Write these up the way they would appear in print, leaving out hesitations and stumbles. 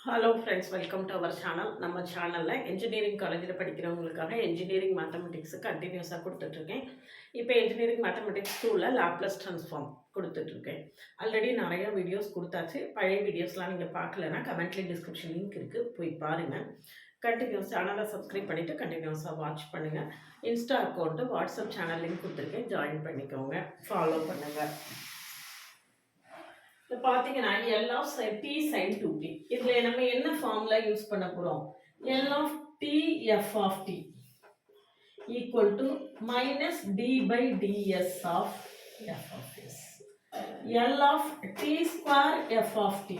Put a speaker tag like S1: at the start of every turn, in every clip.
S1: Hello friends, welcome to our channel. நம்ம சேனலில் engineering காலேஜில் படிக்கிறவங்களுக்காக இன்ஜினியரிங் மேத்தமெட்டிக்ஸு கண்டினியூஸாக கொடுத்துட்ருக்கேன். இப்போ இன்ஜினியரிங் மேத்தமெட்டிக்ஸ் 2ல் லாப்லஸ் ட்ரான்ஸ்ஃபார்ம் கொடுத்துட்ருக்கேன். ஆல்ரெடி நிறையா வீடியோஸ் கொடுத்தாச்சு. பழைய வீடியோஸ்லாம் நீங்கள் பார்க்கலன்னா கமெண்ட்லேயும் டிஸ்கிரிப்ஷன் லிங்க் இருக்குது, போய் பாருங்கள். கண்டினியூஸ் சேனலை சப்ஸ்கிரைப் பண்ணிவிட்டு கண்டினியூஸாக வாட்ச் பண்ணுங்கள். Insta account, WhatsApp channel link கொடுத்துருக்கேன், ஜாயின் பண்ணிக்கோங்க, ஃபாலோ பண்ணுங்கள். இப்போ பார்த்தீங்கன்னா L of D sign 2t இதில் நம்ம என்ன ஃபார்முலா யூஸ் பண்ண போகிறோம்? L of t F of t equal to minus d by d s of F of s. L of t square F of t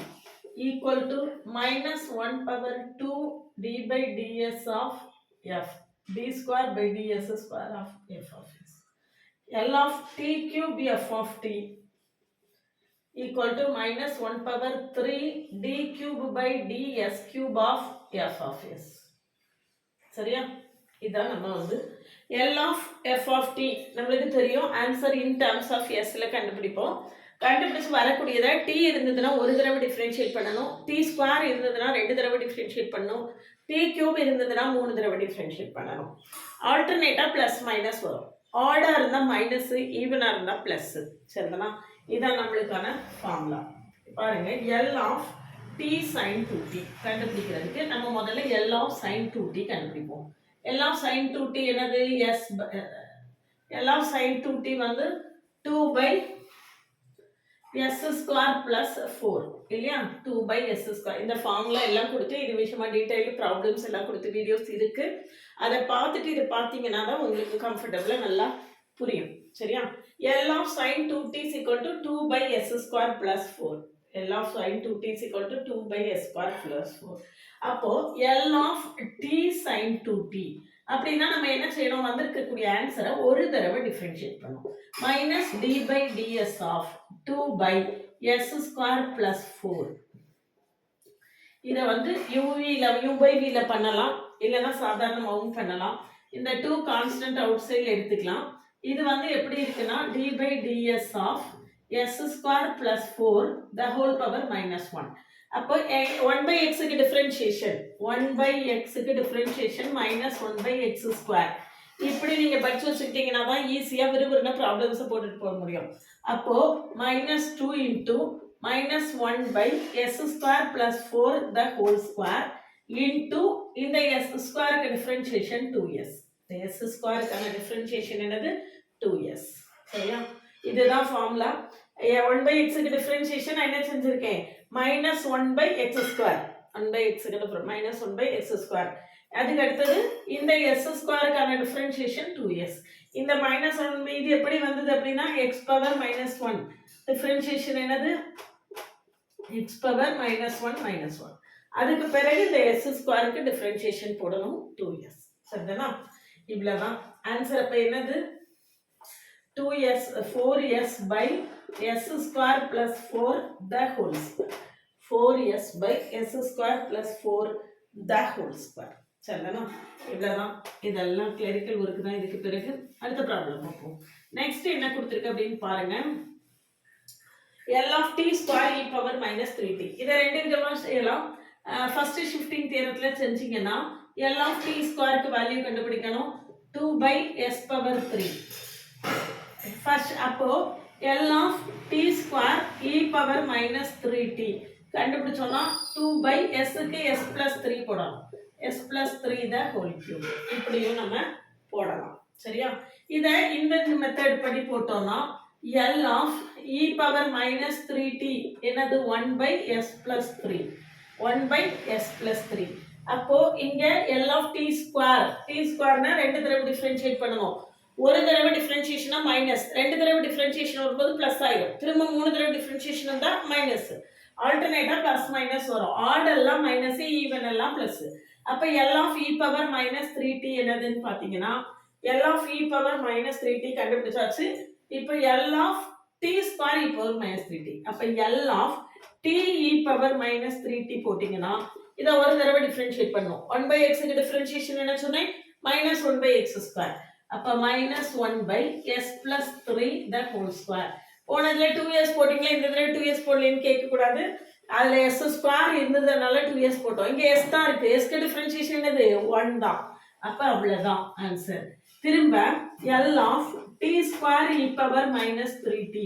S1: equal to minus 1 power 2 d by d s of F t square by d s square of F of s. L of t cube F of t equal to minus 1 power 3 d cube by ds cube of f of s. சரியா? இதான் நம்ம வந்து L of f of t நம்மளுக்கு தெரியும். Answer in terms of sல கண்டுபிடிப்போம். கண்டுபிடிச்சு வரக்கூடியதை t இருந்ததுன்னா ஒரு தடவை டிஃபரன்ஷியேட் பண்ணணும், t ஸ்கொயர் இருந்ததுன்னா 2 தடவை டிஃபரன்ஷியேட் பண்ணணும், t கியூப் இருந்ததுன்னா 3 தடவை டிஃபரன்ஷியேட் பண்ணணும். ஆல்டர்னேட்டா ப்ளஸ் மைனஸ் வரும். ஆடா இருந்தால் மைனஸ், ஈவனா இருந்தால் ப்ளஸ். சரிதானா? இதான் நம்மளுக்கான ஃபார்முலா. பாருங்க, L of D sign 2t கண்டுபிடிக்கிறதுக்கு நம்ம முதல்ல எல் ஆஃப் சைன் 2t கண்டுபிடிப்போம். எல் ஆஃப் சைன் 2t என்னது? S. L of sine 2t வந்து 2 பை எஸ் ஸ்கொயர் பிளஸ் 4 இல்லையா? 2 பை எஸ் ஸ்கொயர். இந்த ஃபார்முலா எல்லாம் கொடுத்து இது விஷயமா டீட்டெயில் ப்ராப்ளம்ஸ் எல்லாம் கொடுத்து வீடியோஸ் இருக்கு. அதை பார்த்துட்டு இது பார்த்தீங்கன்னா தான் உங்களுக்கு கம்ஃபர்டபுளாக நல்லா புரியும். சரியா? L of sin 2t is equal to 2 by s square plus 4. L of sin 2t is equal to 2 by s square plus 4. அப்போ L of t sin 2t அப்படின்னா நம்ம என்ன செய்யணும்? வந்திருக்கக்கூடிய ஆன்சரை ஒரு தடவை டிஃபரன்ஷியேட் பண்ணும். Minus d by d s of 2 by s square plus 4. இதை வந்து யூ பை வில பண்ணலாம், இல்லைன்னா சாதாரணமாகவும் பண்ணலாம். இந்த 2 கான்ஸ்டன்ட் அவுட் சைடில் எடுத்துக்கலாம். இது வந்து எப்படி இருக்குன்னா d by ds of s square plus 4 the whole power minus 1. அப்போ 1 by x க்கு டிஃபரன்ஷியேஷன் 1 by x க்கு differentiation minus 1 by x square. இப்படி நீங்க படிச்சு வச்சுக்கிட்டீங்கன்னா தான் ஈஸியா விறுவிறுன ப்ராப்ளம்ஸ் போட்டுட்டு போக முடியும். அப்போ minus 2 into minus 1 by s square plus 4 the whole square into இந்த s square க்கு டிஃபரன்ஷியேஷன் 2s. s ஸ்கொயர் கான டிஃபரன்ஷியேஷன் என்னது? 2s. சரியா? இதுதான் ஃபார்முலா. 1 by x க்கு டிஃபரன்ஷியேஷன் என்ன செஞ்சிருக்கேன்? minus 1 by x square. 1 by x க்கு minus 1 by x ஸ்கொயர். அதுக்கு அடுத்தது இந்த s ஸ்கொயர் கான டிஃபரன்ஷியேஷன் 2s. இந்த minus 1 இது எப்படி வந்தது அப்படின்னா x பவர் minus 1. டிஃபரன்ஷியேஷன் என்னது? x power minus 1 minus 1. அதுக்கு பிறகு இந்த s ஸ்கொயருக்கு டிஃபரன்ஷியேஷன் போடணும் 2s. சரிதானா? இவ்வளவுதான் ஆன்சர். அப்ப என்னது? 2s 4s by s square plus 4 the whole square. 4s by s square plus 4 the whole square. சரிதானா? இவ்வளவுதான். இதெல்லாம் கிளரிக்கல் ஒர்க் தான். இதுக்கு பிறகு அடுத்த ப்ராப்ளம் பார்ப்போம். நெக்ஸ்ட் என்ன கொடுத்திருக்கு அப்படின்னு பாருங்க. L of t square e power minus 3t. இதை ரெண்டு விதமா செய்யலாம். ஃபர்ஸ்ட் ஷிஃப்டிங் தியரத்துல செஞ்சீங்கன்னா L of t ஸ்கொயருக்கு வேல்யூ கண்டுபிடிக்கணும். 2 by s power 3. ஃபர்ஸ்ட் அப்போ L of t square e power minus 3t கண்டுபிடிச்சோம்னா 2 by s க்கு s plus 3 போடலாம். s plus 3 the whole cube. இப்படியும் நம்ம போடலாம். சரியா? இதை இந்த மெத்தட் படி போட்டோம்னா L of e power minus 3t என்னது? 1 by s plus 3. 1 by s plus 3. அப்போ இங்க L of t square, t ஸ்கொயர்னா ரெண்டு தடவை டிஃபரன்ஷியேட் பண்ணணும். ஒரு தடவை டிஃபரன்ஷியேஷனா மைனஸ், ரெண்டு தடவை டிஃபரன்ஷியேஷன் வரும்போது பிளஸ் ஆயிடும். திரும்ப 3 தடவை டிஃபரன்ஷியேஷன் வந்தா மைனஸ். ஆல்டர்னேட்டா பிளஸ் மைனஸ் வரும். ஆட் எல்லாம் மைனஸ், ஈவன் எல்லாம் பிளஸ். அப்ப L of e power minus 3t என்னதுன்னு பாத்தீங்கன்னா L of e power minus 3t கண்டுபிடிச்சாச்சு. இப்போ L of t square e power minus 3t. அப்ப L of t e power minus 3t போட்டீங்கன்னா இதை ஒரு தடவை டிஃபரன்ஷியேட் பண்ணும். 1 by x க்கு டிஃபரன்ஷியேஷன் என்ன சொன்னேன்? minus 1 by x square. அப்ப minus 1 by s plus 3 the whole square. போனதுல 2s போட்டீங்களா, இந்த தடவை 2s போடலன்னு கேட்க கூடாது. அதில் எஸ் ஸ்கொயர் இருந்ததுனால 2s போட்டோம். இங்கே எஸ் தான் இருக்குது. எஸ்க்கு டிஃப்ரென்ஷியேஷன் என்னது 1 தான். அப்போ அவ்வளோதான் ஆன்சர். திரும்ப L of t square e power minus 3t.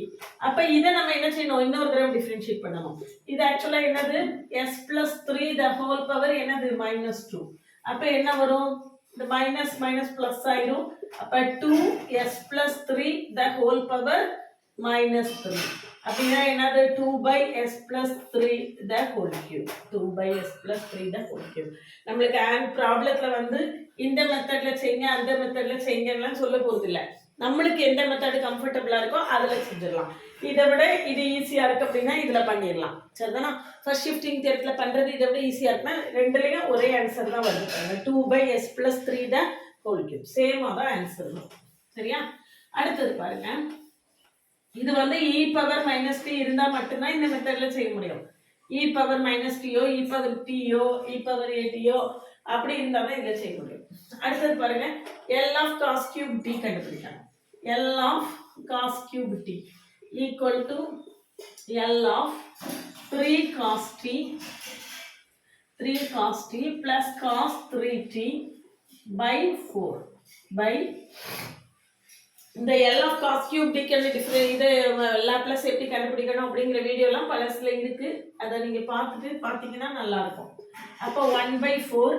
S1: அப்போ இதை நம்ம என்ன செய்யணும், இன்னொரு தடவை டிஃப்ரென்ஷியேட் பண்ணணும். இது ஆக்சுவலாக என்னது s plus 3 the whole power என்னது -2. அப்போ என்ன வரும், இந்த மைனஸ் மைனஸ் பிளஸ் ஆயிரும். அப்போ 2s plus 3 the whole power -3. அப்படின்னா என்னது 2/s plus 3 the whole cube. 2/s plus 3 the whole cube. நம்மளுக்கு ப்ராப்ளத்துல வந்து இந்த மெத்தட்ல செய்யுங்க அந்த மெத்தட்ல செய்யுங்கலாம் சொல்ல போறது இல்லை. நம்மளுக்கு எந்த மெத்தட் கம்ஃபர்டபுளா இருக்கோ அதில் செஞ்சிடலாம். இதை விட இது ஈஸியா இருக்கு அப்படின்னா இதுல பண்ணிடலாம். சரிதானா? ஃபர்ஸ்ட் ஷிஃப்டிங் தியரத்துல பண்றது இதை விட ஈஸியா இருக்குன்னா ரெண்டுலயும் ஒரே ஆன்சர் தான் வருது. 2/s plus 3 the whole cube சேமா தான் ஆன்சர் தான். சரியா? அடுத்தது பாருங்க, இது வந்து e பவர் மைனஸ் டி இருந்தால் மட்டும்தான் இந்த மெத்தடில் செய்ய முடியும். e பவர் மைனஸ் டியோ e பவர் டியோ e பவர் ஏடியோ அப்படி இருந்தால் தான் இதில் செய்ய முடியும். அடுத்தது பாருங்க, L of cos cube t கண்டுபிடிக்கணும். L of cos cube t equal to L of 3 cos t plus cos 3t by 4 by இந்த எல் ஆஃப் காஸ் கியூப் டிக்கு டிஃப்ரெண்ட் இது லாப்லாஸ் எப்படி கண்டுபிடிக்கணும் அப்படிங்கிற வீடியோலாம் பழசுல இருக்கு. அதை நீங்க பார்த்துட்டு பார்த்தீங்கன்னா நல்லா இருக்கும். அப்போ 1/4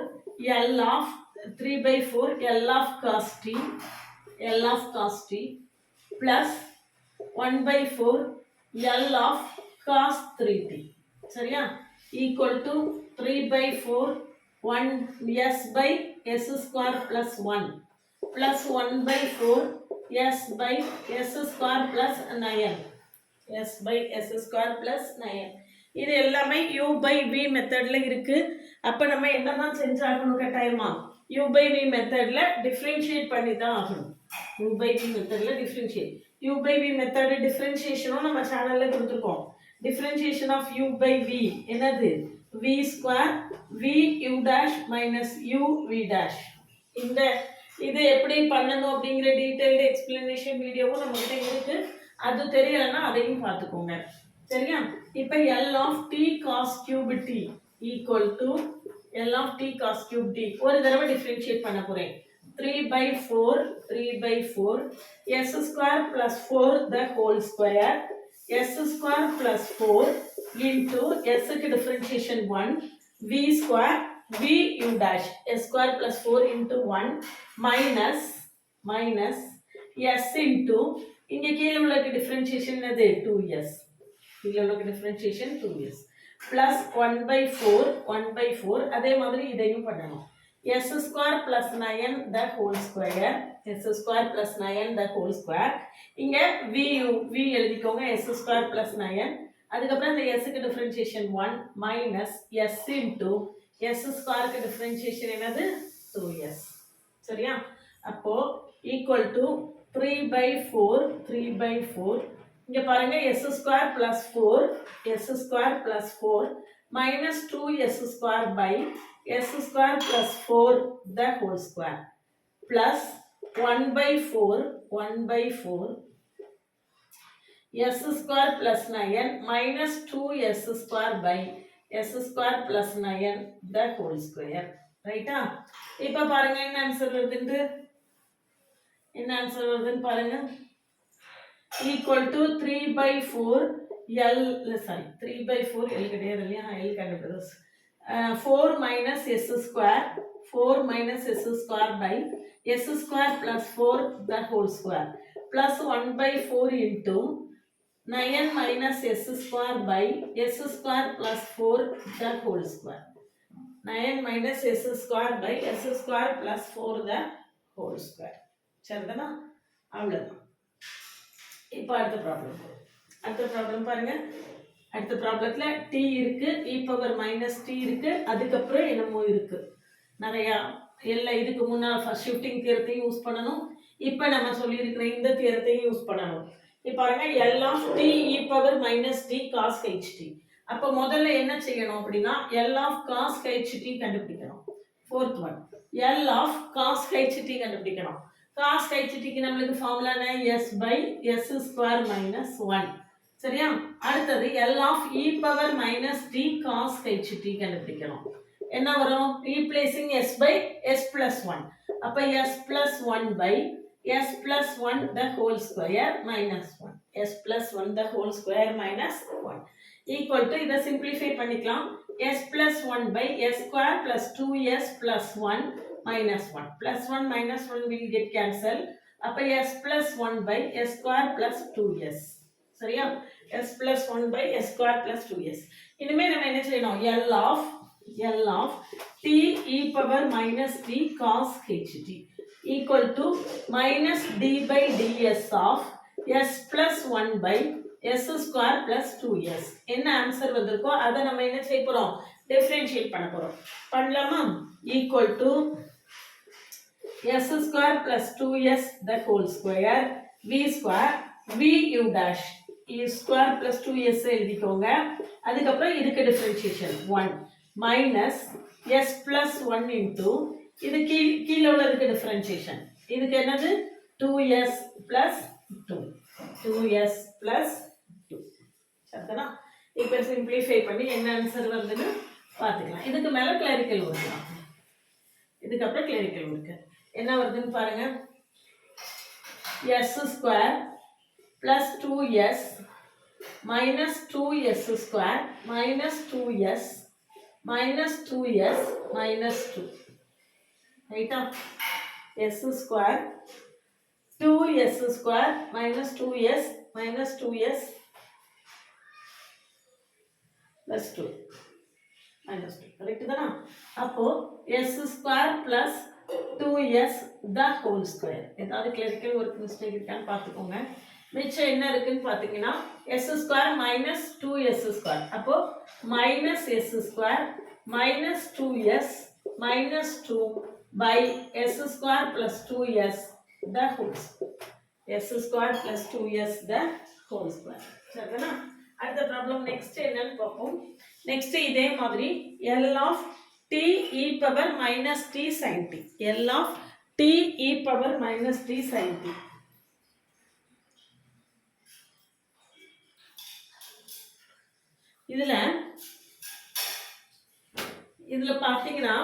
S1: L of 3/4 L of cos t plus 1/4 L of cos 3t. சரியா? Equal to 3/4 1s by s square plus 1 plus 1/4 s by s square plus 9 s by s square plus 9. இது எல்லாமே u by v மெத்தட்ல இருக்கு. அப்ப நம்ம என்னதான் செஞ்சாகணும் கட்டாயமா u by v மெத்தட்ல டிஃபரன்ஷியேட் பண்ணி தான் ஆகணும். u by v மெத்தட்ல differentiate u by v method டிஃபரன்ஷியேஷனும் நம்ம சேனல்ல கொடுத்துருக்கோம். Differentiation of u by v என்னது v square v u dash minus u v dash. இந்த இது எப்படி பண்ணணும் அப்படிங்கிற டீடைல்டு எக்ஸ்பிளனேஷன் வீடியோவும் நம்மகிட்ட இருக்கு. அது தெரியலன்னா அதையும் பார்த்துக்கோங்க. சரியா? இப்போ L of t cos cube t equal to L of t cos cube t ஒரு தடவை டிஃபரன்ஷியேட் பண்ண போறேன். 3/4 s square plus 4 the whole square s square plus 4 into s க்கு differentiation 1 v square v u dash s square plus 4 into 1 minus s into இங்க கீழ உள்ள differentiation என்னது 2s கீழ உள்ள differentiation 2s plus 1/4 அதே மாதிரி இதையும் பண்ணணும். s square plus 9 the whole square s square plus 9 the whole square இங்க v எழுதிக்கோங்க s square plus 9 அதுக்கப்புறம் இந்த s க்கு differentiation 1 minus s into s square க்கு differentiation என்னது 2s. சரியா? அப்போ equal to 3/4 இங்க பாருங்க s square plus 4 minus 2s square by s square plus 4 the whole square plus 1/4 s square plus 9 minus 2s square by s square plus 9 the whole square. ரைட்டா? இப்போ பாருங்க என்ன answer வருதுன்னு பாருங்க. equal to 3/4 L கிடையாது இல்லையா, L கண்டுபிடிச்சு 4 minus s square by s square plus 4 the whole square plus 1/4 into 9 minus s square by s square plus 4 the whole square. 9 minus s square by s square plus 4 the whole square. சரிதானா? அவ்வளவுதான். இப்போ அடுத்த problem பாருங்க. அடுத்த ப்ராப்ளத்துல t இருக்கு, e power minus t இருக்கு, அதுக்கப்புறம் என்னமோ இருக்கு நிறையா. எல்லாம் இதுக்கு முன்னால் ஃபர்ஸ்ட் ஷிஃப்டிங் தியரத்தையும் யூஸ் பண்ணணும். இப்போ நம்ம சொல்லியிருக்கிற இந்த தியரத்தையும் யூஸ் பண்ணணும். இப்போ பாருங்க L of t e power minus t cos ht. அப்போ முதல்ல என்ன செய்யணும் அப்படின்னா L of cos ht கண்டுபிடிக்கணும். Fourth one L of cos ht கண்டுபிடிக்கணும். cos htக்கு நம்மளுக்கு ஃபார்முலா என்ன s by s square minus 1. சரியா? அடுத்தது L of e power minus t cos ht கண்டுபிடிக்கணும். என்ன வரும்? replacing s by s plus 1. அப்ப s plus 1 by s plus 1 the whole square minus 1. s plus 1 the whole square minus 1 equal to இதை simplify பண்ணிக்கலாம். s plus 1 by s square plus 2s plus 1 minus 1. Plus 1 minus 1 will get cancelled. அப்ப s plus 1 by s square plus 2s. சரியா? s plus 1 by s square plus 2s. இனிமே நம்ம என்ன செய்யணும்? L of t e power minus t cos ht equal to minus d by ds of s plus 1 by s square plus 2s. என்ன answer வந்திருக்கோ அதை நம்ம என்ன செய்ய போறோம்? டிஃபரன்ஷியேட் பண்ண போறோம். பண்ணலாமா? equal to s square plus 2s the whole square v square v u dash e square plus 2s எழுதிக்கோங்க. அதுக்கப்புறம் இதுக்கு differentiation 1 minus s plus 1 into இது கீழ உள்ளதுக்கு டிஃபரன்ஷியேஷன். இதுக்கு என்னது? 2s plus 2 2s plus 2. சரிதானா? இப்போ சிம்பிளிஃபை பண்ணி என்ன ஆன்சர் வருதுன்னு பார்த்துக்கலாம். இதுக்கு மேல கிளரிக்கல் வருது. இதுக்கு அப்புறம் கிளரிக்கல் இருக்கு. என்ன வருதுன்னு பாருங்க. s square plus 2s minus 2s square minus 2s minus 2s minus 2. ரைட்டா? s square 2s square minus 2s minus 2s plus 2 minus 2. Correct தானா? அப்போ s square plus 2s the whole square. ஏதாவது clerical work mistake இருக்கான்னு பார்த்துக்கோங்க. மிச்சம் என்ன இருக்குன்னு பார்த்தீங்கன்னா s square minus 2s square. அப்போ minus s square minus 2s minus 2 by s square plus 2s the whole square. s square plus 2s the whole square. சரிதானா? அடுத்த ப்ராப்ளம் நெக்ஸ்ட் என்னன்னு பார்ப்போம். நெக்ஸ்ட் இதே மாதிரி L of t e power minus t sin t. L of t e power minus t sin t. இதுல பாத்தீங்கன்னா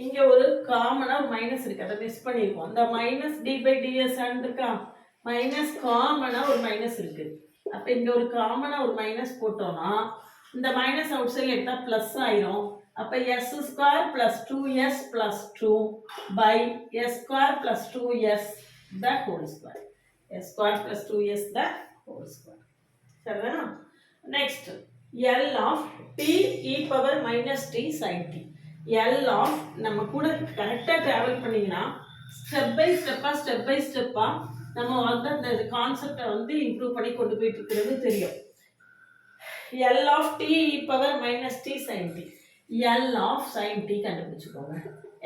S1: இங்க ஒரு காமனா ஒரு மைனஸ் இருக்கு. அதை மிஸ் பண்ணிருக்கோம். அந்த மைனஸ் d by ds இருக்கா? மைனஸ் காமனா ஒரு மைனஸ் இருக்கு. அப்ப இங்க ஒரு காமனா ஒரு மைனஸ் போட்டோம்னா இந்த மைனஸ் அவுட் சைடுல எடுத்தா பிளஸ் ஆயிரும். அப்ப s square plus 2s plus 2 by s square plus 2s the whole square. s square plus 2s the whole square. சரிதானா? Next L of t e power minus t sin t. L of நம்ம கூட கரெக்டா travel பண்ணீங்கன்னா step by ஸ்டெப்பா நம்ம வந்து அந்த கான்செப்டை வந்து இம்ப்ரூவ் பண்ணி கொண்டு போயிட்டு இருக்கிறது தெரியும். L of t e power minus t sin t. L of sin t கண்டுபிடிச்சுக்கோங்க.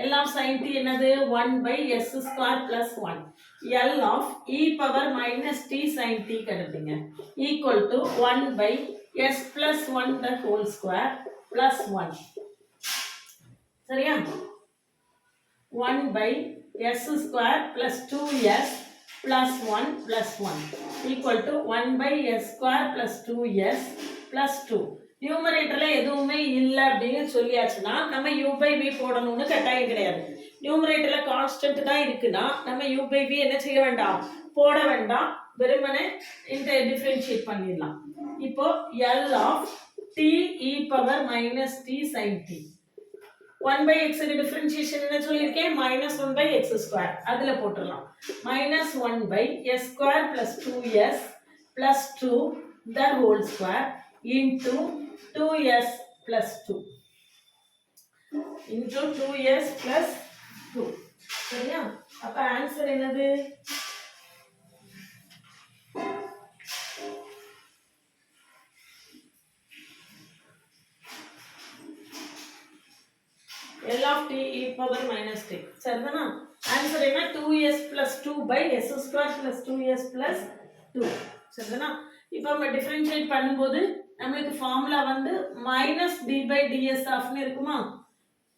S1: L of sin t என்னது? 1 by s square plus 1. L of e power minus t sin t கண்டுபிடிங்க. equal to 1 by s plus 1 the whole square plus 1. சரியா? 1 by s square plus 2s plus 1 plus 1 equal to 1 by s square plus 2s plus 2. நியூமரேட்டர்ல எதுவுமே இல்லை அப்படின்னு சொல்லியாச்சுன்னா நம்ம u by v போடணும்னு கட்டாயம் கிடையாது. நியூமரேட்டர்ல constant தான் இருக்குன்னா நம்ம u by v என்ன செய்ய வேண்டாம்? போட வேண்டாம். வெறுமனே இந்த டிஃபரன்ஷியேட் பண்ணிடலாம். இப்போ L of t e power minus t sin t. 1 by x க்கு டிஃபரன்ஷியேஷன் என்ன சொல்லிருக்கேன்? minus 1 by x square. அதுல போட்டுறலாம். minus 1 by s square plus 2s plus 2 the whole square into 2s plus 2 into 2s plus 2. சரியா? அப்ப answer என்னது? L of t e power minus t. சரிதானா? Answer என்ன? 2s plus 2 by s square plus 2s plus 2. சரிதானா? இப்போ நம்ம differentiate பண்ணும்போது நமக்கு ஃபார்முலா வந்து minus d by ds of னு இருக்குமா?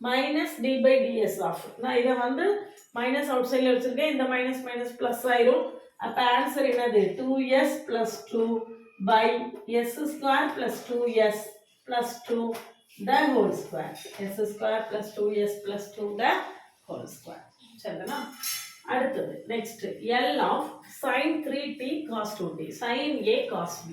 S1: minus d by ds of. நான் இதை வந்து மைனஸ் அவுட் சைடில் வச்சிருக்கேன். இந்த மைனஸ் மைனஸ் பிளஸ் ஆயிரும். அப்போ ஆன்சர் என்னது? 2s plus 2 by s square plus 2s plus 2 the whole square. S square plus 2s plus 2 the whole square. சரிதானா? அடுத்தது next L of sin 3t cos 2t. sin a cos b.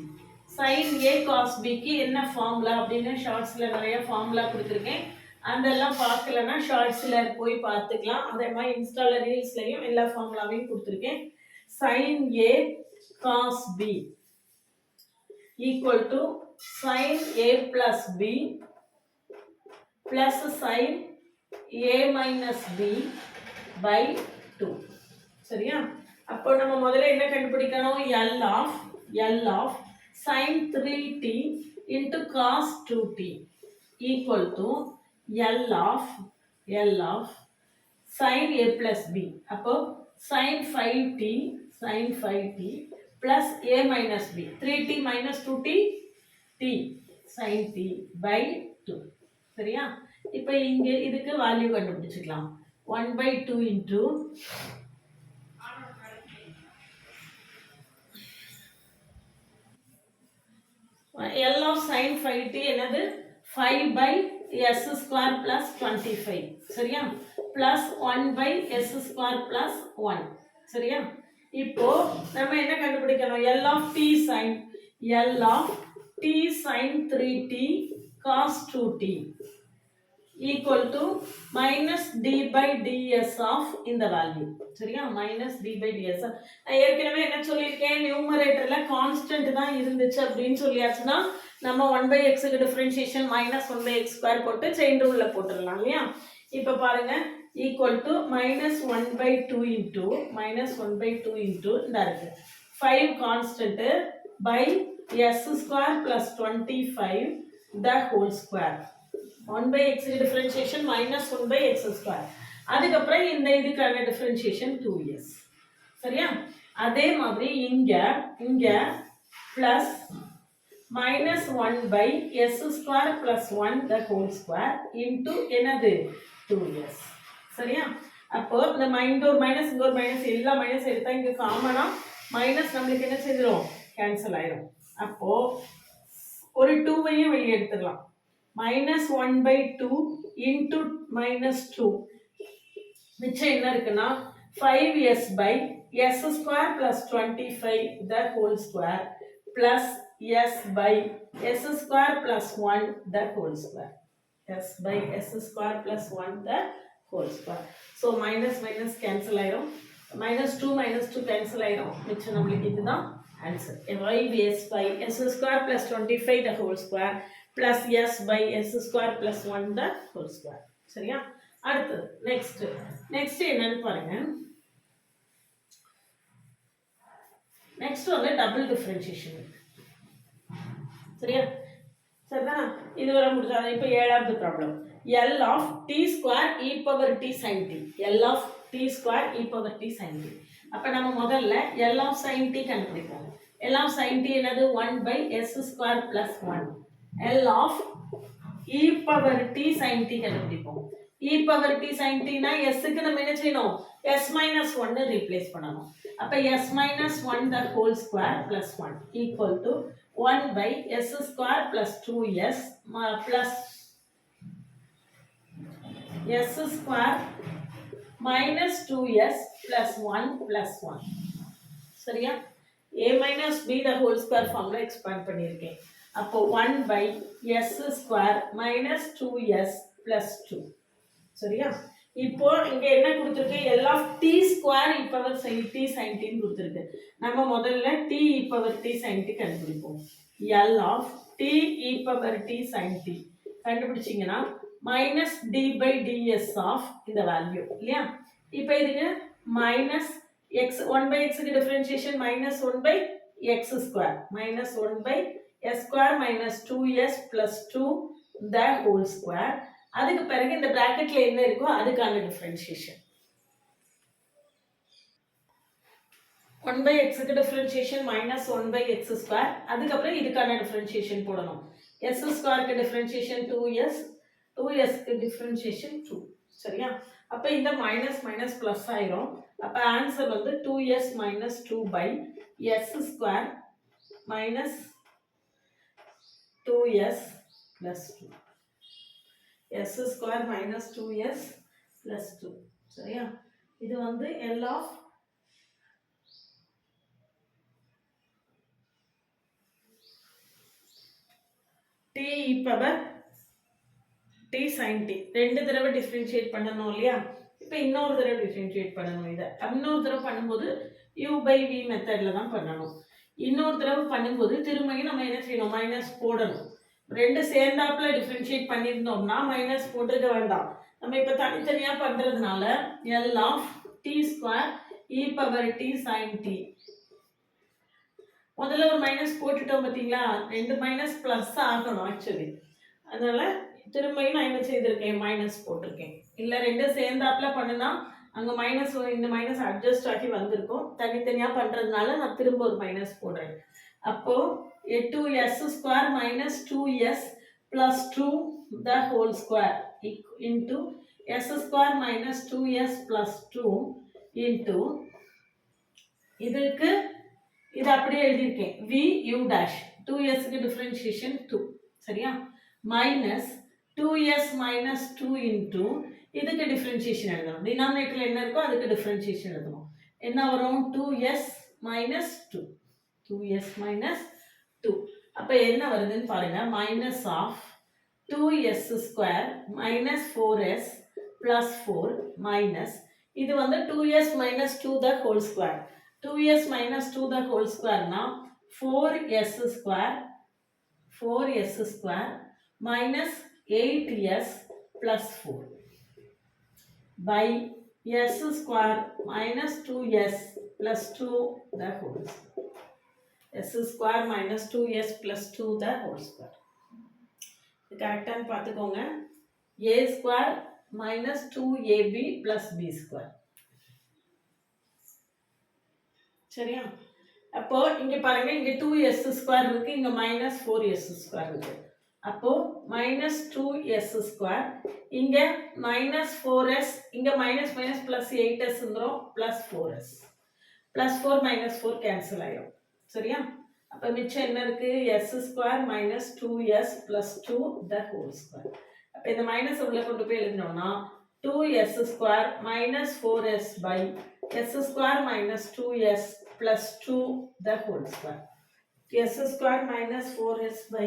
S1: sin a cos b க்கு என்ன formula அப்படின்னு ஷார்ட்ஸ்ல நிறைய formula கொடுத்துருக்கேன். அதெல்லாம் பார்க்கலன்னா ஷார்ட்ஸ்ல போய் பார்த்துக்கலாம். அதே மாதிரி இன்ஸ்டால ரீல்ஸ்லயும் எல்லா ஃபார்முலாவையும் கொடுத்துருக்கேன். sin a cos b equal to sin a plus b plus sin a minus b by 2. சரியா? அப்போ நம்ம முதல்ல என்ன கண்டுபிடிக்கணும்? L of sin 3t into cos 2t equal to L of sin a plus b. அப்போ sin 5t plus a minus b. 3t minus 2t t sin t by 2. சரியா? இப்போ இங்க இதுக்கு value கண்டுபிடிச்சுக்கலாம். 1/2 into L of sin 5t என்னது 5 by s square plus 25. சரியா? plus 1 by s square plus 1. சரியா? இப்போ நம்ம என்ன கண்டுபிடிக்கணும்? L of t sin 3t cos 2t equal to minus d by ds of இந்த வேல்யூ. சரியா? minus d by ds. ஏற்கனவே என்ன சொல்லியிருக்கேன்? நியூமரேட்டர்ல கான்ஸ்டன்ட் தான் இருந்துச்சு அப்படின்னு சொல்லியாச்சுன்னா நம்ம 1/x க்கு டிஃபரன்ஷியேஷன் minus 1/x ஸ்கொயர் போட்டு செயின் ரூல்ல போட்டுடலாம் இல்லையா? இப்போ பாருங்க equal to minus 1/2 into இந்த இருக்கு 5 constant by s square plus 25 the whole square. 1/x differentiation minus 1/x square. அதுக்கப்புறம் இந்த இதுக்கான differentiation 2s. சரியா? அதே மாதிரி இங்க plus minus 1/s square plus 1 the whole square into என்னது 2s. சரியா? அப்போ இந்த இங்க ஒரு மைனஸ் எல்லா மைனஸ் எடுத்தா இங்க காமனா மைனஸ் நம்மளுக்கு என்ன செய்திரும்? கேன்சல் ஆயிரும். அப்போ ஒரு 2வையும் வெளியே எடுத்துடலாம். minus 1/2 into minus 2 மிச்சம் என்ன இருக்குன்னா 5s by s square plus 25 the whole square plus s by s square plus 1 the whole square. S by s square plus 1 the whole square. So minus cancel ஆயிரும். minus 2 cancel ஆயிரும். மிச்சம் நம்மளுக்கு இதுதான் answer. 5s by s square plus 25 the whole square plus s by s square plus 1 the whole square. சரியா? அடுத்து next என்னன்னு பாருங்க. Next வந்து டபுள் டிஃபரன்ஷியேஷன். சரியா? சரிதானா? இது வரை முடிஞ்சா இப்போ ஏழாவது problem. L of t square e power t sin t. L of t square e power t sin t. அப்ப நம்ம முதல்ல L of sin t கண்டுபிடிப்போம். L of sin t என்னது 1/s square plus 1. L of e power t sin t கண்டுபிடிப்போம். e power t sin t னா s க்கு நம்ம என்ன செய்யணும்? s minus 1 ரீப்ளேஸ் பண்ணணும். அப்ப s minus 1 the whole square plus 1 equal to 1/s square plus 2s plus s square minus 2s plus 1 plus 1. சரியா? a minus b the whole square formula expand பண்ணியிருக்கேன். அப்போ 1/s square minus 2s plus 2. சரியா? இப்போ இங்க என்ன கொடுத்திருக்கு? L of t square e power t sin t கொடுத்திருக்கு. நம்ம முதல்ல t e power t sin t கண்டுபிடிப்போம். L of t e power t sin t கண்டுபிடிச்சீங்கன்னா minus d by ds of இந்த வேல்யூ இல்லையா? இப்போ இதுக்கு minus x 1/x க்கு differentiation minus 1/x square minus 1/s square minus 2s plus 2 the whole square. அதுக்கு பிறகு இந்த பிராக்கெட்ல என்ன இருக்கோ அதுக்கான டிஃபரன்ஷியேஷன் 1/x க்கு டிஃபரன்ஷியேஷன் minus 1/x square. அதுக்கப்புறம் இதுக்கான டிஃபரன்ஷியேஷன் போடணும். s square க்கு டிஃபரன்ஷியேஷன் 2s க்கு டிஃபரன்ஷியேஷன் 2. சரியா? அப்ப இந்த மைனஸ் பிளஸ் ஆயிரும். அப்ப ஆன்சர் வந்து 2s minus 2/s square minus 2s plus 2. s square minus 2s plus 2. சரியா? இது வந்து L of t e power t sin t. ரெண்டு தடவை டிஃபரன்ஷியேட் பண்ணணும் இல்லையா? இப்போ இன்னொரு தடவை டிஃபரன்ஷியேட் பண்ணணும். இதை இன்னொரு தடவை பண்ணும்போது u by v மெத்தடில் தான் பண்ணணும். இன்னொரு தடவை பண்ணும்போது திரும்பியும் நம்ம என்ன செய்யணும்? மைனஸ் போடணும். ரெண்டு சேர்ந்தாப்புல டிஃபரன்ஷியேட் பண்ணியிருந்தோம்னா மைனஸ் போட்டுக்க வேண்டாம். நம்ம இப்போ தனித்தனியாக பண்ணுறதுனால L of t square e power t sin t. முதல்ல ஒரு மைனஸ் போட்டுட்டோம் பார்த்தீங்களா? ரெண்டு மைனஸ் ப்ளஸ் ஆகணும் ஆக்சுவலி. அதனால திரும்பியும் நான் என்ன செய்திருக்கேன்? மைனஸ் போட்டிருக்கேன். இல்லை ரெண்டு சேர்ந்தாப்புல பண்ணுனா அங்கே மைனஸ் இந்த மைனஸ் அட்ஜஸ்ட் ஆகி வந்திருக்கும். தனித்தனியாக பண்ணுறதுனால நான் திரும்ப ஒரு மைனஸ் போடுறேன். அப்போது 2s square minus 2s plus 2 the whole square into s square minus 2s plus 2 into இதுக்கு இது அப்படியே எழுதியிருக்கேன் v u dash 2sக்கு டிஃபரன்ஷியேஷன் 2 சரியா? மைனஸ் 2s மைனஸ் 2 இன்ட்டு இதுக்கு டிஃபரன்ஷியேஷன் எழுதணும். டினாமினேட்டரில் என்ன இருக்கோ அதுக்கு டிஃபரன்ஷியேஷன் எழுதணும். என்ன வரும்? 2s minus 2. 2s minus 2. அப்போ என்ன வருதுன்னு பாருங்க. Minus of 2s square minus 4s plus 4 minus இது வந்து 2s minus 2 the whole square. 2s minus 2 the whole square now 4s square minus 8s plus 4 by s square minus 2s plus 2 the whole square. s square minus 2s plus 2 the whole square. கரெக்டாக பார்த்துக்கோங்க. a square minus 2ab plus b square. சரியா? அப்போ இங்க பாருங்க, இங்க 2s square இருக்கு, இங்க minus 4s square இருக்கு. அப்போ மைனஸ் 2s ஸ்கொயர், இங்க மைனஸ் 4s, இங்க மைனஸ் மைனஸ் பிளஸ் 8s வந்துரும், plus 4s plus 4 minus 4 cancel ஆயிடும். சரியா? அப்போ மிச்சம் என்ன இருக்கு? s square minus 2s plus 2 the whole square. அப்போ இந்த மைனஸ் உள்ள கொண்டு போய் எழுதினோம்னா 2s square minus 4s by s square minus 2s plus 2 the whole square. s square minus 4s by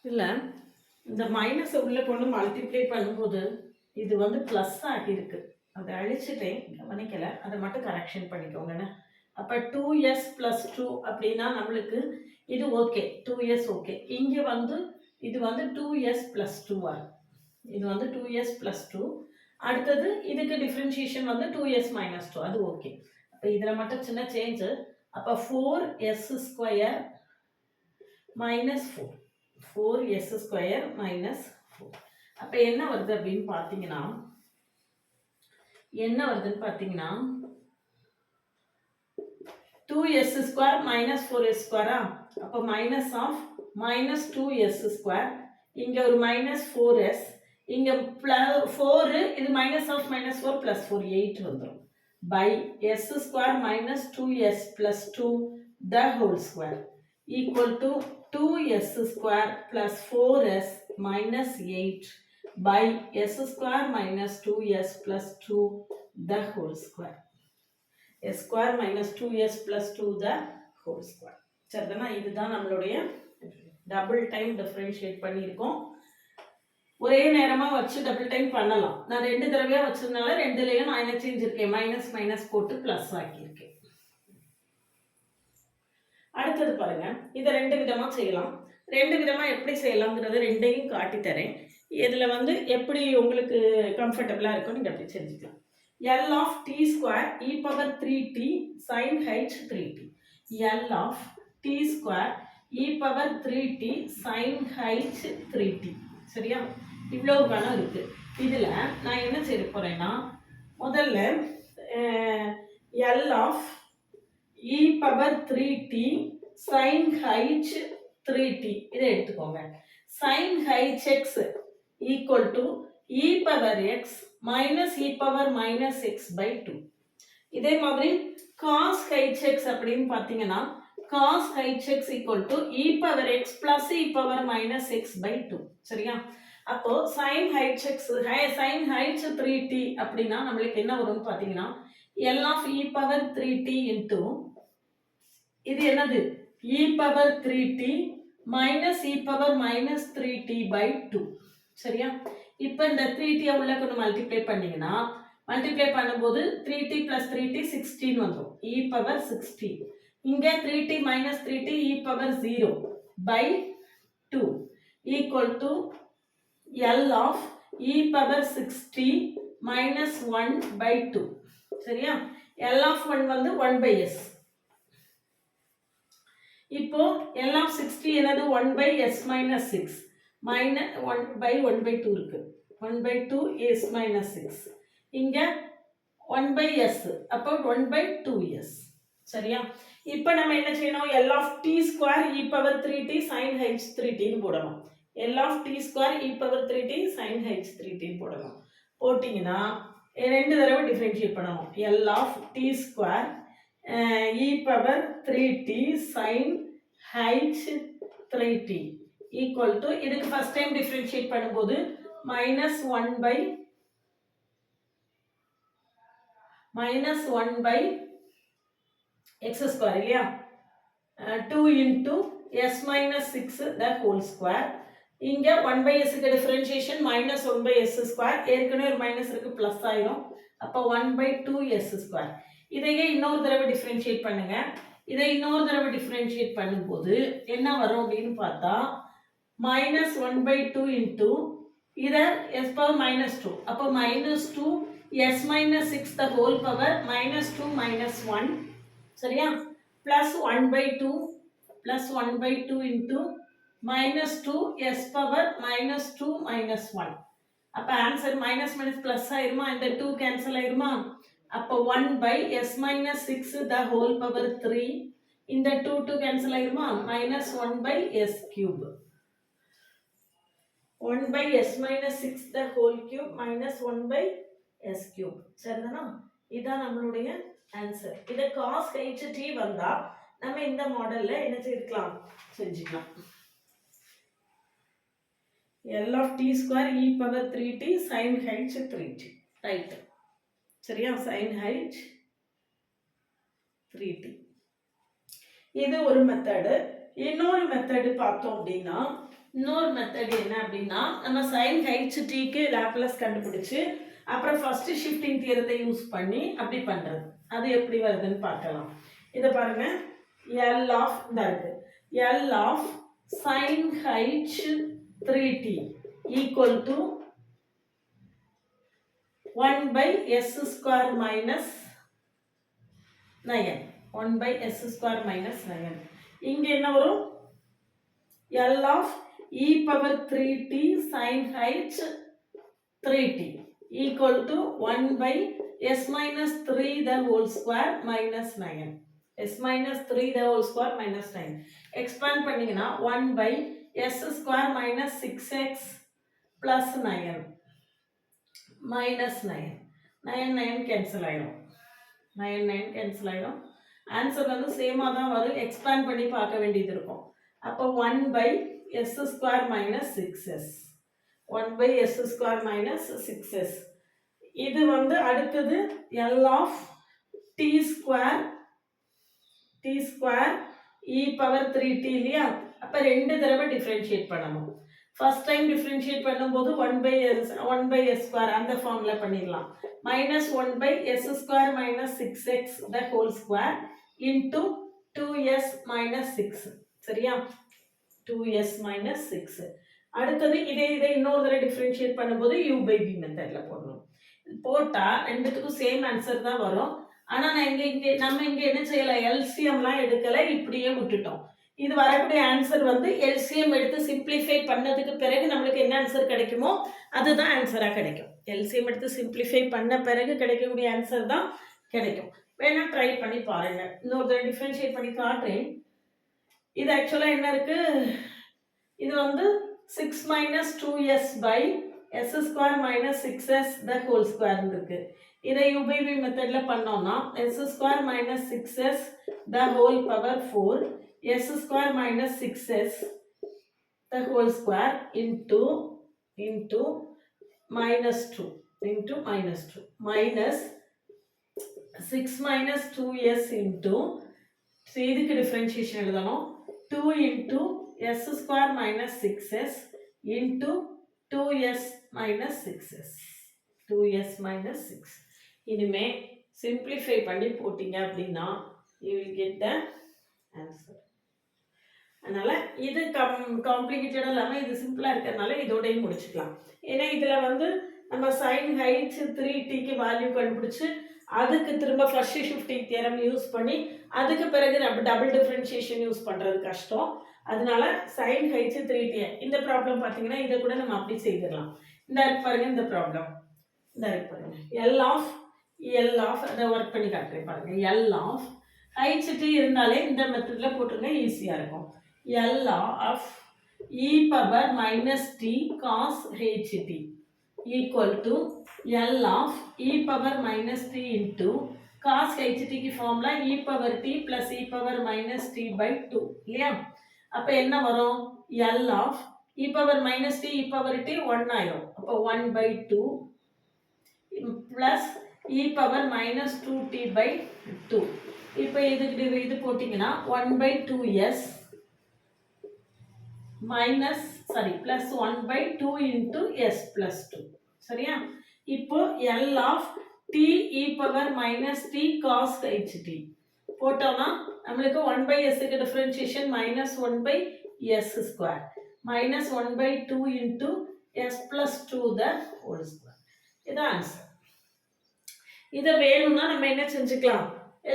S1: இல்லை இந்த மைனஸை உள்ள கொண்டு மல்டிப்ளை பண்ணும்போது இது வந்து ப்ளஸ் ஆகியிருக்கு. அதை அழிச்சிட்டேன், கவனிக்கலை, அதை மட்டும் கரெக்ஷன் பண்ணிக்கோங்கண்ணே. அப்போ 2s ப்ளஸ் 2 அப்படின்னா நம்மளுக்கு இது ஓகே, 2s ஓகே. இங்கே வந்து இது வந்து 2s ப்ளஸ் 2 இது வந்து 2s ப்ளஸ் 2. அடுத்தது இதுக்கு டிஃப்ரென்ஷியேஷன் வந்து 2s மைனஸ் 2, அது ஓகே. அப்போ இதில் மட்டும் சின்ன சேஞ்சு. அப்போ 4s square minus 4, 4s square minus 4. அப்போ என்ன வருது அப்படின்னு பார்த்தீங்கன்னா, என்ன வருதுன்னு பார்த்தீங்கன்னா 2s ஸ்கொயர் மைனஸ் 4s ஸ்கொயரா? அப்போ minus of minus 2s square, இங்கே ஒரு மைனஸ் 4s, இங்கே ப்ளஸ் 4, இது மைனஸ் ஆஃப் மைனஸ் 4 ப்ளஸ் 4 8 வந்துடும். By s square minus 2s plus 2 the whole square equal to 2s square plus 4s minus 8 by s square minus 2s plus 2 the whole square. s square minus 2s plus 2 the whole square. சரிதானா? இதுதான் நம்மளுடைய double time differentiate பண்ணியிருக்கோம். ஒரே நேரமாக வச்சு double time பண்ணலாம். நான் ரெண்டு தடவையாக வச்சதுனால ரெண்டுலேயும் நான் என்ன செஞ்சுருக்கேன்? மைனஸ் மைனஸ் போட்டு ப்ளஸ் ஆக்கியிருக்கேன். அடுத்தது பாருங்க, இதை ரெண்டு விதமாக செய்யலாம். ரெண்டு விதமாக எப்படி செய்யலாங்கிறத ரெண்டையும் காட்டித்தரேன். இதில் வந்து எப்படி உங்களுக்கு கம்ஃபர்டபுளாக இருக்கும் நீங்கள் அப்படி செஞ்சுக்கலாம். L of t square e power 3t sin h 3t. L of t square e power 3t sin h 3t. சரியா? இவ்வளோ கணம் இருக்கு. இதில் நான் என்ன செய்ய போகிறேன்னா, முதல்ல L of e power 3t sin h 3t இதை எடுத்துக்கோங்க. sin hx equal to e power x minus e power minus x by 2. இதே மாதிரி cos hx அப்படின்னு பார்த்தீங்கன்னா cos hx equal to e power x plus e power minus x by 2. சரியா? அப்போ sin hx sin h 3t அப்படின்னா நம்மளுக்கு என்ன வரும்னு பார்த்தீங்கன்னா L of e power 3t into இது என்னது e power 3t minus e power minus 3t by 2. சரியா? இப்போ இந்த 3t உள்ள கொண்டு மல்டிப்ளை பண்ணீங்கன்னா மல்டிப்ளை பண்ணும்போது 3t plus 3t 16 வந்துடும் e power 16. இங்கே 3t minus 3t e power 0 by 2 equal to L of e power 60 minus 1 by 2. சரியா? L of 1 வந்து 1 by s. இப்போ L of 60 என்னது 1 by s minus 6 minus 1 by 1 by 2 இருக்கு. 1 by 2 s minus 6. இங்க 1 by s அப்போ 1 by 2s. சரியா? இப்போ நம்ம என்ன செய்யணும் L of t square e power 3t sin h 3t ன்னு போடணும். L of t square e power 3t sin h 3t ன்னு போடணும். போட்டிங்கன்னா ரெண்டு தடவை டிஃபரன்ஷியேட் பண்ணணும். L of t square e power 3t sin h 3t equal to இதுக்கு first time differentiate பண்ணும்போது minus 1 by x square இல்லையா 2 into s minus 6 the whole square. இங்க 1 by s க்கு differentiation minus 1 by s square ஏற்கனவே ஒரு minus இருக்கு plus ஆயிரும். அப்போ 1 by 2s square. இதையே இன்னொரு தடவை டிஃபரன்ஷியேட் பண்ணுங்க. இதை இன்னொரு தடவை டிஃபரன்ஷியேட் பண்ணும்போது என்ன வரும் அப்படின்னு பார்த்தா minus 1 by 2 into இதை s power minus 2. அப்போ minus 2 s minus 6 the whole power minus 2 minus 1. சரியா? plus 1 by 2 into minus 2 s power minus 2 minus 1. அப்போ ஆன்சர் minus minus plus ஆயிருமா? இந்த 2 கேன்சல் ஆயிருமா? அப்போ 1 by s minus 6 the whole power 3. இந்த 2 cancel ஆயிருமா? minus 1 by s cube. 1 by s minus 6 the whole cube minus 1 by s cube. சரிதானா? இதான் நம்மளுடைய ஆன்சர். இதை cos ht வந்தா நம்ம இந்த மாடல்ல என்ன செய்யலாம் செஞ்சுக்கலாம். L of t square e power 3t sin h 3t. Right. சரியா? sin h 3t. இது ஒரு மெத்தடு. இன்னொரு மெத்தடு பார்த்தோம் அப்படின்னா இன்னொரு மெத்தட் என்ன அப்படின்னா நம்ம sin ht க்கு லாப்லேஸ் கண்டுபிடிச்சு அப்புறம் ஃபர்ஸ்ட் ஷிஃப்டிங் தியரத்தை யூஸ் பண்ணி அப்படி பண்றது. அது எப்படி வருதுன்னு பார்க்கலாம். இதை பாருங்க. L of இந்த இருக்கு L of sin h 3t equal to 1 by s square minus 9. 1 by s square minus 9. இங்க என்ன வரும்? L of e power 3t sin h 3t equal to 1 by s minus 3 the whole square minus 9. s minus 3 the whole square minus 9. expand பண்ணீங்கன்னா 1 by s square minus 6x plus 9 minus 9. 9 cancel ஆயிடும். 9 cancel ஆயிடும். Answer வந்து சேமாக தான் வரும். Expand பண்ணி பார்க்க வேண்டியது இருக்கும். அப்போ 1 by s square minus 6s. 1 by s square minus 6s. இது வந்து அடுத்தது L of t square e power 3t இல்லையா? அப்போ ரெண்டு தடவை டிஃபரன்ஷியேட் பண்ணணும். ஃபர்ஸ்ட் டைம் டிஃபரன்ஷியேட் பண்ணும்போது 1 by s square அந்த ஃபார்ம்ல பண்ணிடலாம். minus 1 by s square minus 6x the whole square into 2s minus 6. சரியா? 2s minus 6. அடுத்தது இதை இன்னொரு தடவை டிஃபரன்ஷியேட் பண்ணும்போது u by v மெத்தட்ல போடணும். போட்டா ரெண்டுத்துக்கும் சேம் ஆன்சர் தான் வரும். ஆனா நம்ம இங்க என்ன செய்யலாம்? எல்சிஎம்லாம் எடுக்கல, இப்படியே விட்டுட்டோம். இது வரக்கூடிய ஆன்சர் வந்து எல்சிஎம் எடுத்து சிம்பிளிஃபை பண்ணதுக்கு பிறகு நம்மளுக்கு என்ன ஆன்சர் கிடைக்குமோ அதுதான் ஆன்சரா கிடைக்கும். எல்சிஎம் எடுத்து சிம்பிளிஃபை பண்ண பிறகு கிடைக்கக்கூடிய ஆன்சர் தான் கிடைக்கும். வேணா ட்ரை பண்ணி பாருங்க. இன்னொரு டிஃபரன்ஷியேட் பண்ணி காட்டுறேன். இது ஆக்சுவலாக என்ன இருக்குது, இது வந்து 6 minus 2s by s square minus 6s the whole square இருக்கு. இதை UBV மெத்தடில் பண்ணோம்னா s square minus 6s the whole power 4 s square minus 6s the whole square into minus 2 minus 6 minus 2s into இதுக்கு differentiation எழுதணும் 2 into s square minus 6s into 2s minus 6s 2s minus 6. இனிமே simplify பண்ணி போட்டிங்க அப்படின்னா you will get the answer. அதனால இது காம்ப்ளிகேட்டடாக இல்லாமல் இது சிம்பிளாக இருக்கிறதுனால இதோடையும் முடிச்சுக்கலாம். ஏன்னா இதில் வந்து நம்ம sin h 3tக்கு வேல்யூ கண்டுபிடிச்சி அதுக்கு திரும்ப ஃபர்ஸ்ட் ஷிஃப்டிங் தியரம் யூஸ் பண்ணி அதுக்கு பிறகு டபுள் டிஃபரன்ஷியேஷன் யூஸ் பண்ணுறது கஷ்டம். அதனால sin h 3t இந்த ப்ராப்ளம் பார்த்தீங்கன்னா இதை கூட நம்ம அப்படி செய்திடலாம். இந்த பாருங்க, இந்த ப்ராப்ளம் இந்த பாருங்க, எல் ஆஃப் அதை ஒர்க் பண்ணி காட்டுறேன் பாருங்க. எல் ஆஃப் ht இருந்தாலே இந்த மெத்தடில் போட்டுருங்க, ஈஸியாக இருக்கும். L of e power minus t cos ht equal to L of e power minus t into cos ht की formula e power t plus e power minus t by 2 இல்லையா? அப்ப என்ன வரும்? L of e power minus t e power t 1 ஆயிரும். அப்ப 1 by 2 plus e power minus 2t by 2. இப்ப இது போட்டிங்கன்னா 1 by 2s minus plus 1 by 2 into s plus 2. சரியா? இப்போ L of t e power minus t cos ht போட்டோம்னா நம்மளுக்கு 1 by s க்கு differentiation minus 1 by s square minus 1 by 2 into s plus 2 the whole square. இதான் answer. இதை வேணும்னா நம்ம என்ன செஞ்சுக்கலாம்,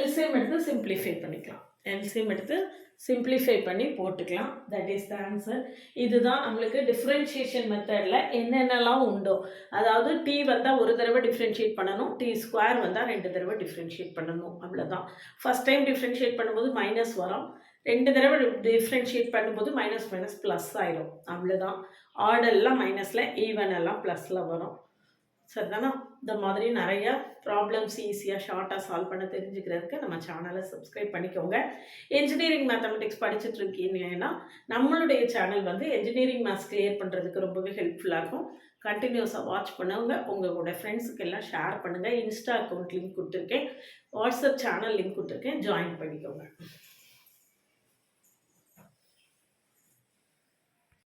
S1: LCM எடுத்து சிம்பிளிஃபை பண்ணிக்கலாம். LCM எடுத்து சிம்பிளிஃபை பண்ணி போட்டுக்கலாம். That is the answer. இதுதான் நம்மளுக்கு டிஃப்ரென்ஷியேஷன் மெத்தடில் என்னென்னலாம் உண்டோ, அதாவது டி வந்தால் ஒரு தடவை டிஃப்ரென்ஷியேட் பண்ணணும், டி ஸ்கொயர் வந்தால் 2 தடவை டிஃப்ரென்ஷியேட் பண்ணணும், அவ்வளோதான். ஃபஸ்ட் டைம் டிஃப்ரென்ஷியேட் பண்ணும்போது மைனஸ் வரும், 2 தடவை டிஃப்ரென்ஷியேட் பண்ணும்போது மைனஸ் ப்ளஸ் ஆயிடும், அவ்வளோதான். ஆர்டர்லாம் மைனஸில், ஈவன் எல்லாம் ப்ளஸில் வரும். சரிதானா? இந்த மாதிரி நிறைய ப்ராப்ளம்ஸ் ஈஸியாக ஷார்ட்டாக சால்வ் பண்ண தெரிஞ்சுக்கிறதுக்கு நம்ம சேனலை சப்ஸ்கிரைப் பண்ணிக்கோங்க. என்ஜினியரிங் மேத்தமெட்டிக்ஸ் படிச்சுட்டு இருக்கீங்கன்னா நம்மளுடைய சேனல் வந்து என்ஜினியரிங் மேத்ஸ் கிளியர் பண்ணுறதுக்கு ரொம்பவே ஹெல்ப்ஃபுல்லாக இருக்கும். கண்டினியூஸாக வாட்ச் பண்ணுங்க, உங்களோட ஃப்ரெண்ட்ஸுக்கு எல்லாம் ஷேர் பண்ணுங்கள். இன்ஸ்டா அக்கௌண்ட் லிங்க் கொடுத்துருக்கேன், வாட்ஸ்அப் சேனல் லிங்க் கொடுத்துருக்கேன், ஜாயின் பண்ணிக்கோங்க.